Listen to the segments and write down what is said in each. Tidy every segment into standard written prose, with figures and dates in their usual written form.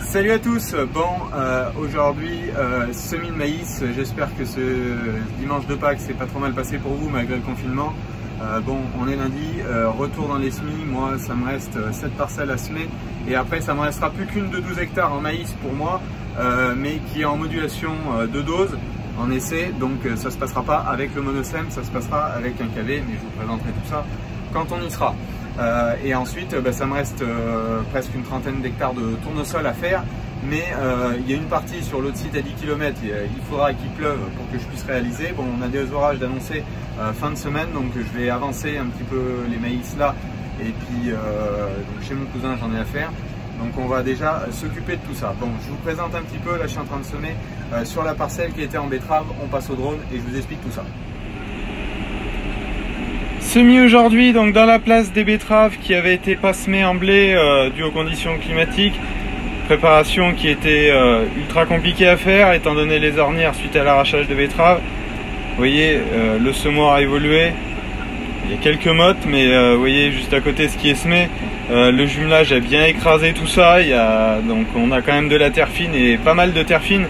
Salut à tous. Bon, aujourd'hui semis de maïs. J'espère que ce dimanche de Pâques s'est pas trop mal passé pour vous malgré le confinement. Bon, on est lundi, retour dans les semis. Moi, ça me reste 7 parcelles à semer et après ça me restera plus qu'une de 12 hectares en maïs pour moi, mais qui est en modulation de dose en essai. Donc ça se passera pas avec le monosème, ça se passera avec un KV, mais je vous présenterai tout ça quand on y sera. Et ensuite, ça me reste presque une trentaine d'hectares de tournesol à faire, mais il y a une partie sur l'autre site à 10 km, il faudra qu'il pleuve pour que je puisse réaliser. Bon, on a des orages d'annoncer fin de semaine, donc je vais avancer un petit peu les maïs là, et puis donc chez mon cousin j'en ai à faire. Donc on va déjà s'occuper de tout ça. Bon, je vous présente un petit peu, là je suis en train de semer sur la parcelle qui était en betterave, on passe au drone et je vous explique tout ça. Semis aujourd'hui donc dans la place des betteraves qui avait été pas semée en blé dû aux conditions climatiques. Préparation qui était ultra compliquée à faire étant donné les ornières suite à l'arrachage de betteraves. Vous voyez, le semoir a évolué. Il y a quelques mottes, mais vous voyez juste à côté ce qui est semé. Le jumelage a bien écrasé tout ça. Donc on a quand même de la terre fine et pas mal de terre fine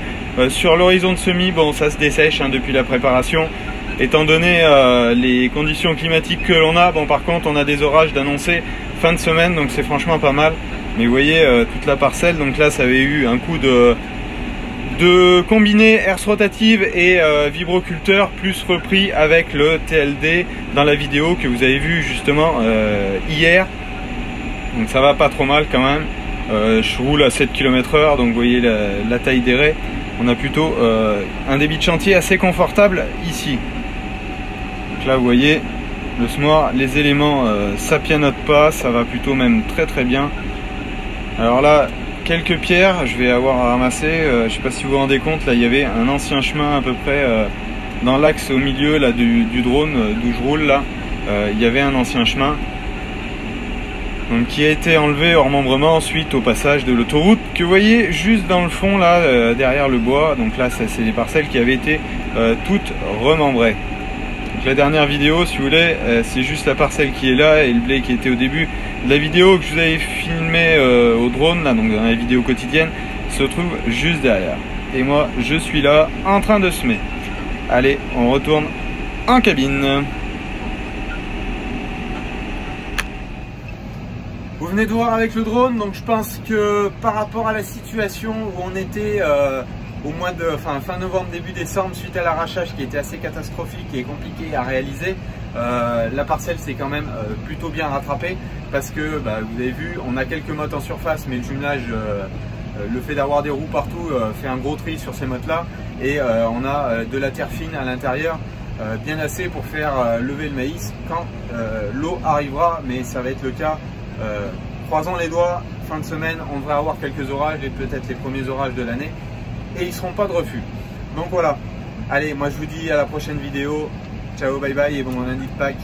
sur l'horizon de semis. Bon, ça se dessèche depuis la préparation. Étant donné les conditions climatiques que l'on a, bon par contre on a des orages d'annoncer fin de semaine, donc c'est franchement pas mal. Mais vous voyez toute la parcelle, donc là ça avait eu un coup de combiné herse rotative et vibroculteur plus repris avec le TLD dans la vidéo que vous avez vu justement hier. Donc ça va pas trop mal quand même. Je roule à 7 km/h, donc vous voyez la taille des raies. On a plutôt un débit de chantier assez confortable ici. Donc là vous voyez le semoir, les éléments ça pianote pas, ça va plutôt même très bien. Alors là quelques pierres je vais avoir à ramasser, je sais pas si vous vous rendez compte, là il y avait un ancien chemin à peu près dans l'axe au milieu là, du drone d'où je roule là, il y avait un ancien chemin donc, qui a été enlevé hors membrement suite au passage de l'autoroute que vous voyez juste dans le fond là derrière le bois. Donc là c'est des parcelles qui avaient été toutes remembrées. Donc, la dernière vidéo si vous voulez c'est juste la parcelle qui est là et le blé qui était au début de la vidéo que je vous avais filmé au drone là, donc dans la vidéo quotidienne, se trouve juste derrière. Et moi je suis là en train de semer. Allez, on retourne en cabine. Vous venez de voir avec le drone, donc je pense que par rapport à la situation où on était au mois de fin novembre, début décembre, suite à l'arrachage qui était assez catastrophique et compliqué à réaliser, la parcelle s'est quand même plutôt bien rattrapée parce que vous avez vu, on a quelques mottes en surface, mais le jumelage, le fait d'avoir des roues partout fait un gros tri sur ces mottes là, et on a de la terre fine à l'intérieur, bien assez pour faire lever le maïs quand l'eau arrivera, mais ça va être le cas. Croisons les doigts, fin de semaine on devrait avoir quelques orages et peut-être les premiers orages de l'année et ils ne seront pas de refus. Donc voilà, allez, moi je vous dis à la prochaine vidéo, ciao, bye bye et bon lundi de Pâques.